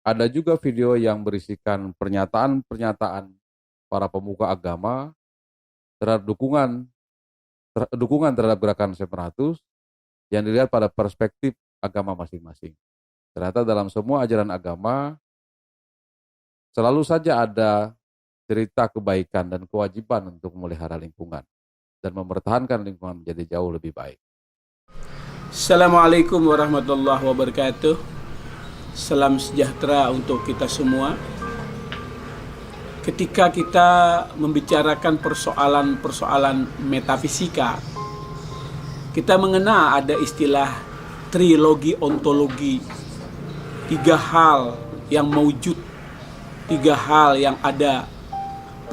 Ada juga video yang berisikan pernyataan-pernyataan para pemuka agama terhadap dukungan terhadap gerakan 100 yang dilihat pada perspektif agama masing-masing. Ternyata dalam semua ajaran agama selalu saja ada cerita kebaikan dan kewajiban untuk memelihara lingkungan dan mempertahankan lingkungan menjadi jauh lebih baik. Assalamualaikum warahmatullahi wabarakatuh. Salam sejahtera untuk kita semua. Ketika kita membicarakan persoalan-persoalan metafisika, kita mengenal ada istilah trilogi ontologi. 3 hal yang mewujud, 3 hal yang ada.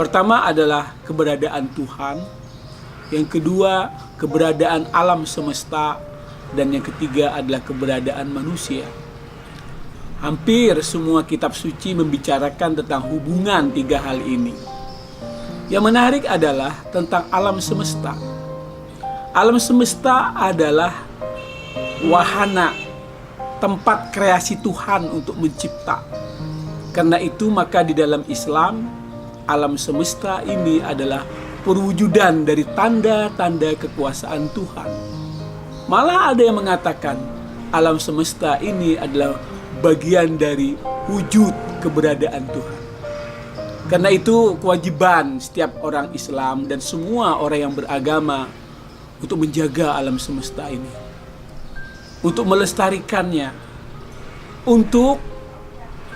Pertama adalah keberadaan Tuhan, yang kedua keberadaan alam semesta, dan yang ketiga adalah keberadaan manusia. Hampir semua kitab suci membicarakan tentang hubungan 3 hal ini. Yang menarik adalah tentang alam semesta. Alam semesta adalah wahana, tempat kreasi Tuhan untuk mencipta. Karena itu maka di dalam Islam, alam semesta ini adalah perwujudan dari tanda-tanda kekuasaan Tuhan. Malah ada yang mengatakan alam semesta ini adalah bagian dari wujud keberadaan Tuhan. Karena itu kewajiban setiap orang Islam dan semua orang yang beragama untuk menjaga alam semesta ini, untuk melestarikannya, untuk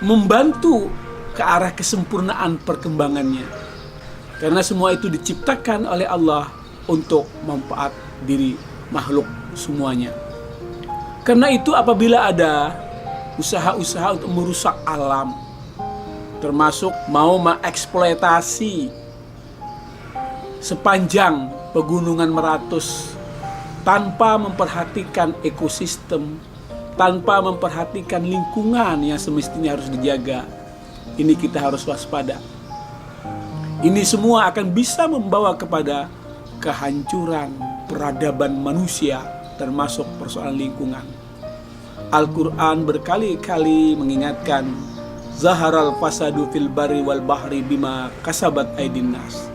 membantu ke arah kesempurnaan perkembangannya. Karena semua itu diciptakan oleh Allah untuk manfaat diri makhluk semuanya. Karena itu apabila ada usaha-usaha untuk merusak alam, termasuk mau mengeksploitasi sepanjang pegunungan Meratus tanpa memperhatikan ekosistem, tanpa memperhatikan lingkungan yang semestinya harus dijaga, ini kita harus waspada. Ini semua akan bisa membawa kepada kehancuran peradaban manusia, termasuk persoalan lingkungan. Al-Quran berkali-kali mengingatkan, Zaharal fasadu fil barri wal bahri bima kasabat aydin nas.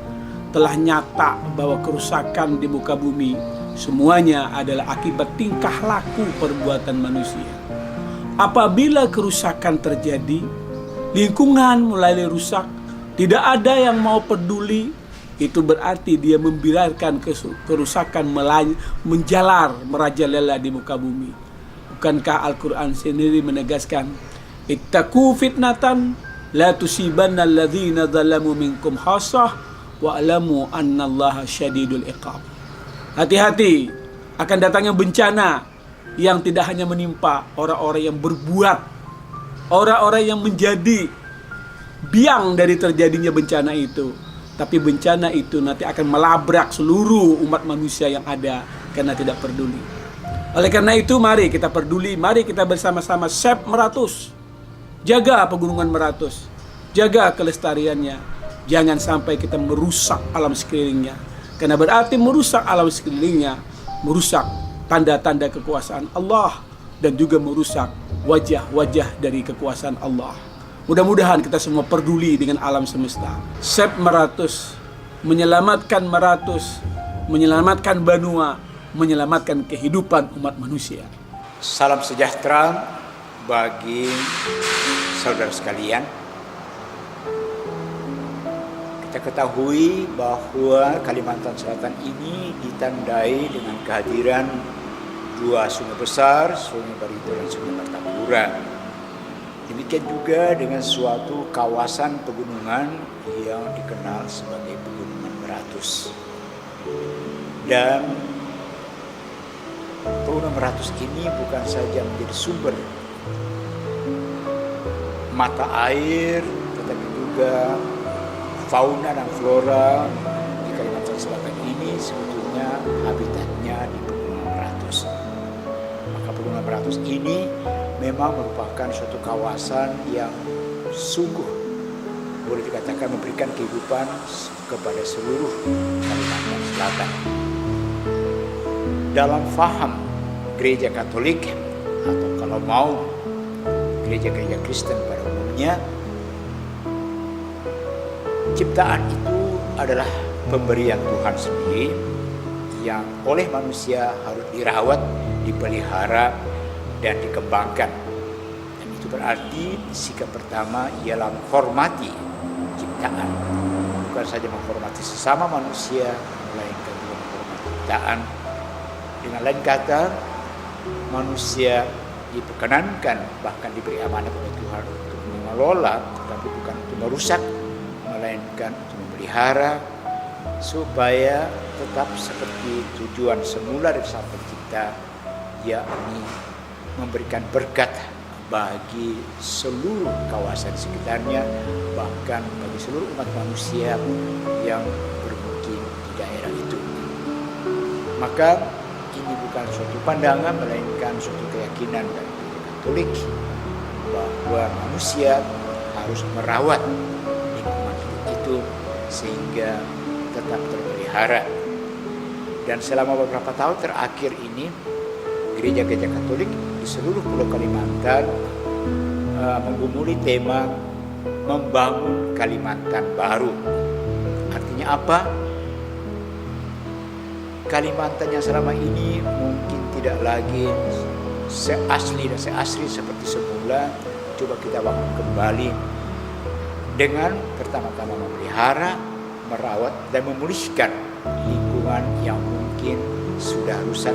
Telah nyata bahwa kerusakan di muka bumi semuanya adalah akibat tingkah laku perbuatan manusia. Apabila kerusakan terjadi, lingkungan mulai rusak, tidak ada yang mau peduli, itu berarti dia membiarkan kerusakan menjalar, merajalela di muka bumi. Bukankah Al-Quran sendiri menegaskan, ittaqu fitnatan la tusibanna alladhina zalamu minkum khassah wa'lamu annallaha syadidul iqab. Hati-hati akan datangnya bencana yang tidak hanya menimpa orang-orang yang berbuat, orang-orang yang menjadi biang dari terjadinya bencana itu, tapi bencana itu nanti akan melabrak seluruh umat manusia yang ada karena tidak peduli. Oleh karena itu mari kita peduli, mari kita bersama-sama save Meratus. Jaga pegunungan Meratus, jaga kelestariannya. Jangan sampai kita merusak alam sekelilingnya. Karena berarti merusak alam sekelilingnya, merusak tanda-tanda kekuasaan Allah, dan juga merusak wajah-wajah dari kekuasaan Allah. Mudah-mudahan kita semua peduli dengan alam semesta. Save Meratus, menyelamatkan Meratus, menyelamatkan Banua, menyelamatkan kehidupan umat manusia. Salam sejahtera bagi saudara sekalian. Kita ketahui bahwa Kalimantan Selatan ini ditandai dengan kehadiran 2 sungai besar, Sungai Barito dan Sungai Martapura. Demikian juga dengan suatu kawasan pegunungan yang dikenal sebagai Pegunungan Meratus. Dan Pegunungan Meratus ini bukan saja menjadi sumber mata air, tetapi juga fauna dan flora di Kalimantan Selatan ini sebetulnya habitatnya di Pegunungan Meratus. Maka Pegunungan Meratus ini memang merupakan suatu kawasan yang sungguh boleh dikatakan memberikan kehidupan kepada seluruh Kalimantan Selatan. Dalam faham gereja Katolik atau kalau mau gereja-gereja Kristen pada sesungguhnya ciptaan itu adalah pemberian Tuhan sendiri yang oleh manusia harus dirawat, dipelihara, dan dikembangkan. Dan itu berarti sikap pertama ialah menghormati ciptaan. Bukan saja menghormati sesama manusia, melainkan juga menghormati ciptaan. Dengan lain kata, manusia diperkenankan, bahkan diberi amanah oleh Tuhan untuk mengelola, tetapi bukan untuk merusak, melainkan untuk memelihara, supaya tetap seperti tujuan semula dari Sang Pencipta, yakni memberikan berkat bagi seluruh kawasan sekitarnya, bahkan bagi seluruh umat manusia yang bermukim di daerah itu. Maka ini bukan suatu pandangan, melainkan suatu keyakinan dari Gereja Katolik bahwa manusia harus merawat lingkungan itu sehingga tetap terpelihara. Dan selama beberapa tahun terakhir ini, gereja-gereja Katolik di seluruh Pulau Kalimantan menggumuli tema membangun Kalimantan baru. Artinya apa? Kalimantan yang selama ini mungkin tidak lagi seasli dan seasri seperti semula, coba kita bangun kembali dengan pertama-tama memelihara, merawat, dan memulihkan lingkungan yang mungkin sudah rusak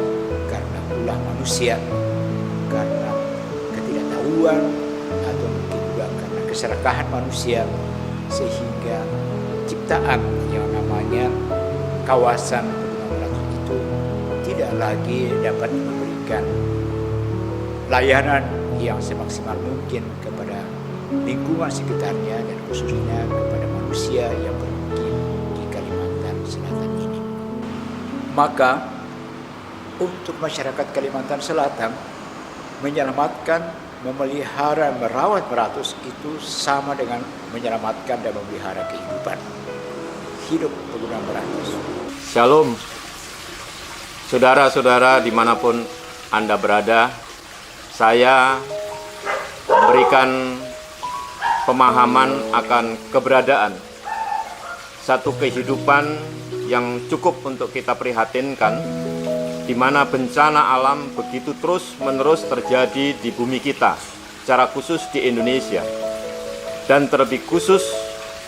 karena ulah manusia, karena ketidaktahuan, atau mungkin juga karena keserakahan manusia, sehingga ciptaan yang namanya kawasan itu tidak lagi dapat memberikan layanan yang semaksimal mungkin kepada lingkungan sekitarnya dan khususnya kepada manusia yang bermukim di Kalimantan Selatan ini. Maka untuk masyarakat Kalimantan Selatan, menyelamatkan, memelihara, merawat Meratus itu sama dengan menyelamatkan dan memelihara kehidupan. Hidup pegunungan Meratus. Shalom, saudara-saudara dimanapun Anda berada. Saya memberikan pemahaman akan keberadaan satu kehidupan yang cukup untuk kita prihatinkan, di mana bencana alam begitu terus-menerus terjadi di bumi kita, secara khusus di Indonesia. Dan terlebih khusus,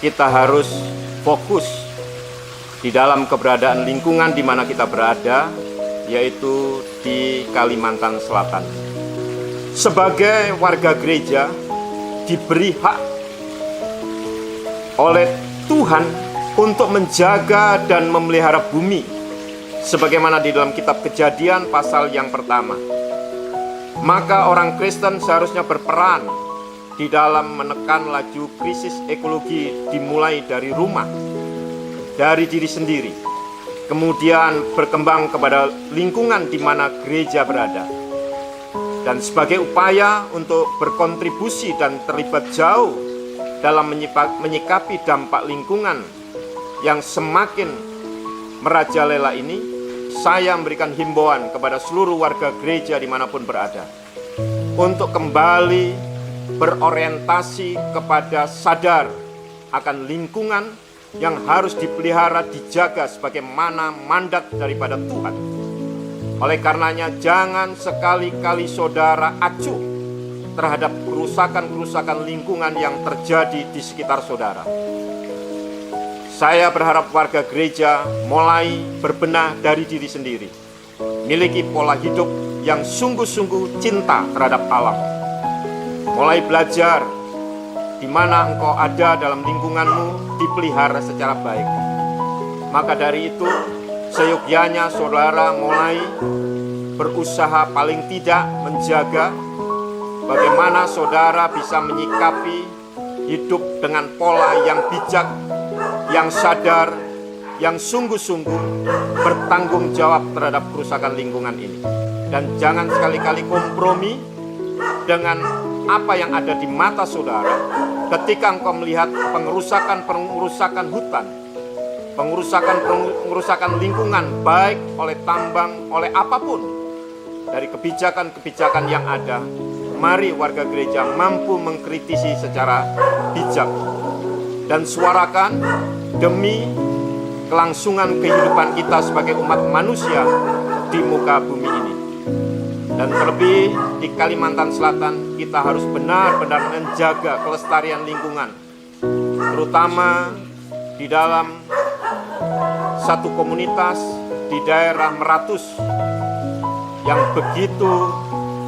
kita harus fokus di dalam keberadaan lingkungan di mana kita berada, yaitu di Kalimantan Selatan. Sebagai warga gereja, diberi hak oleh Tuhan untuk menjaga dan memelihara bumi, sebagaimana di dalam kitab Kejadian pasal yang pertama. Maka orang Kristen seharusnya berperan di dalam menekan laju krisis ekologi, dimulai dari rumah, dari diri sendiri, kemudian berkembang kepada lingkungan di mana gereja berada. Dan sebagai upaya untuk berkontribusi dan terlibat jauh dalam menyikapi dampak lingkungan yang semakin merajalela ini, saya memberikan himbauan kepada seluruh warga gereja dimanapun berada untuk kembali berorientasi kepada sadar akan lingkungan yang harus dipelihara, dijaga sebagaimana mandat daripada Tuhan. Oleh karenanya, jangan sekali-kali saudara acuh terhadap kerusakan-kerusakan lingkungan yang terjadi di sekitar saudara. Saya berharap warga gereja mulai berbenah dari diri sendiri, miliki pola hidup yang sungguh-sungguh cinta terhadap alam. Mulai belajar di mana engkau ada dalam lingkunganmu dipelihara secara baik. Maka dari itu, seyogyanya saudara mulai berusaha paling tidak menjaga bagaimana saudara bisa menyikapi hidup dengan pola yang bijak, yang sadar, yang sungguh-sungguh bertanggung jawab terhadap kerusakan lingkungan ini. Dan jangan sekali-kali kompromi dengan apa yang ada di mata saudara ketika engkau melihat pengerusakan hutan, pengerusakan lingkungan, baik oleh tambang, oleh apapun, dari kebijakan-kebijakan yang ada. mari warga gereja mampu mengkritisi secara bijak dan suarakan demi kelangsungan kehidupan kita sebagai umat manusia di muka bumi ini. Dan terlebih di Kalimantan Selatan, kita harus benar-benar menjaga kelestarian lingkungan, terutama di dalam satu komunitas di daerah Meratus yang begitu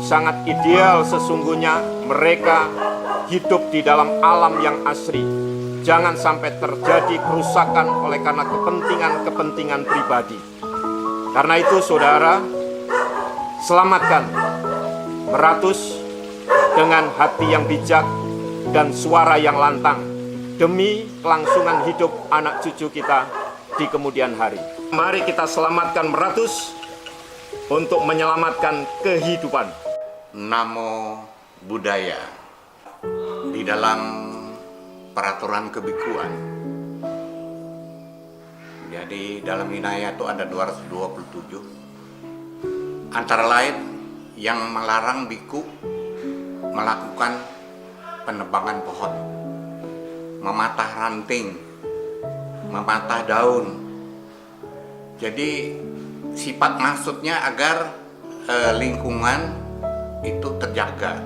sangat ideal. Sesungguhnya mereka hidup di dalam alam yang asri. Jangan sampai terjadi kerusakan oleh karena kepentingan pribadi. Karena itu saudara, selamatkan Meratus dengan hati yang bijak dan suara yang lantang demi kelangsungan hidup anak cucu kita di kemudian hari. Mari kita selamatkan Meratus untuk menyelamatkan kehidupan. Namo Buddhaya. Di dalam peraturan kebikuan, jadi dalam Vinaya itu ada 227, antara lain yang melarang biku melakukan penebangan pohon, mematah ranting, mematah daun. Jadi sifat maksudnya agar lingkungan itu terjaga.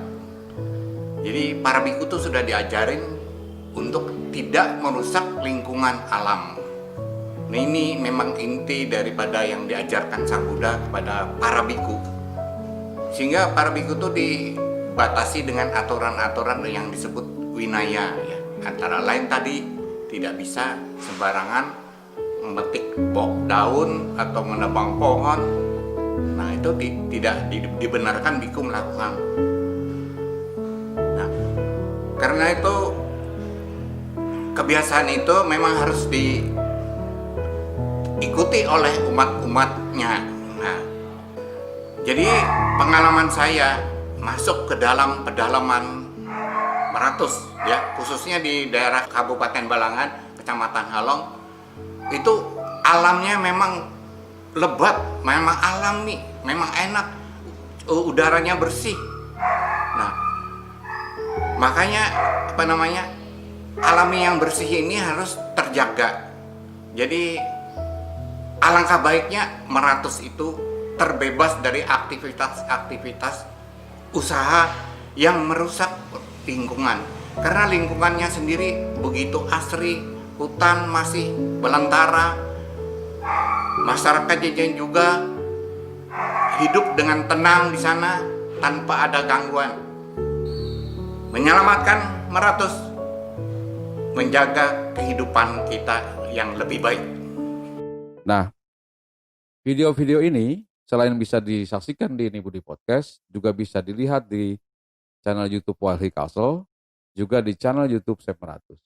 Jadi para biku itu sudah diajarin untuk tidak merusak lingkungan alam. Nah, ini memang inti daripada yang diajarkan Sang Buddha kepada para biku. Sehingga para biku itu dibatasi dengan aturan-aturan yang disebut Vinaya ya. Antara lain tadi tidak bisa sembarangan memetik daun atau menebang pohon. Nah, itu tidak dibenarkan biku melakukan. Nah, karena itu kebiasaan itu memang harus diikuti oleh umat-umatnya. Nah, jadi pengalaman saya masuk ke dalam pedalaman Meratus ya, khususnya di daerah Kabupaten Balangan, Kecamatan Halong, itu alamnya memang lebat, memang alami, memang enak, udaranya bersih. Nah, makanya alami yang bersih ini harus terjaga. Jadi alangkah baiknya Meratus itu terbebas dari aktivitas-aktivitas usaha yang merusak lingkungan. Karena lingkungannya sendiri begitu asri, hutan masih belantara, masyarakatnya juga hidup dengan tenang di sana tanpa ada gangguan. Menyelamatkan Meratus, menjaga kehidupan kita yang lebih baik. Nah, video-video ini selain bisa disaksikan di Ini Budi Podcast, juga bisa dilihat di channel YouTube Walhi Castle, juga di channel YouTube Sep Meratus.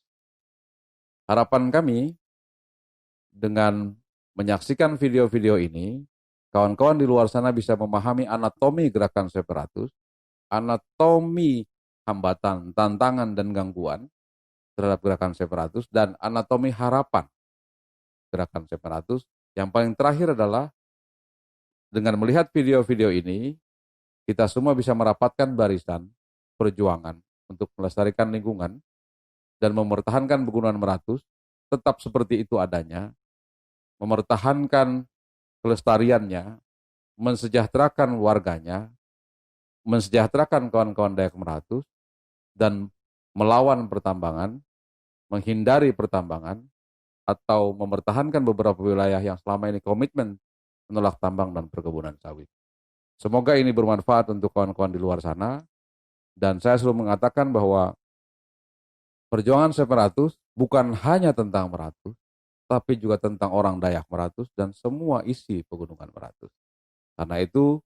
Harapan kami dengan menyaksikan video-video ini, kawan-kawan di luar sana bisa memahami anatomi gerakan Sep Meratus, anatomi hambatan, tantangan, dan gangguan terhadap gerakan Sep Meratus, dan anatomi harapan gerakan Sep Meratus. Yang paling terakhir adalah dengan melihat video-video ini, kita semua bisa merapatkan barisan perjuangan untuk melestarikan lingkungan dan mempertahankan Pegunungan Meratus tetap seperti itu adanya, mempertahankan kelestariannya, mensejahterakan warganya, mensejahterakan kawan-kawan Dayak Meratus, dan melawan pertambangan, menghindari pertambangan, atau mempertahankan beberapa wilayah yang selama ini komitmen menolak tambang dan perkebunan sawit. Semoga ini bermanfaat untuk kawan-kawan di luar sana, dan saya selalu mengatakan bahwa perjuangan Sep Meratus bukan hanya tentang Meratus, tapi juga tentang orang Dayak Meratus dan semua isi Pegunungan Meratus. Karena itu,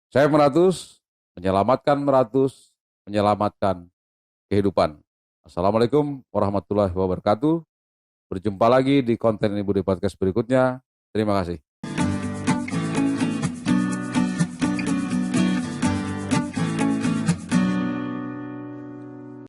Sep Meratus menyelamatkan Meratus, menyelamatkan kehidupan. Assalamualaikum warahmatullahi wabarakatuh. Berjumpa lagi di konten Ini Budi Podcast berikutnya. Terima kasih.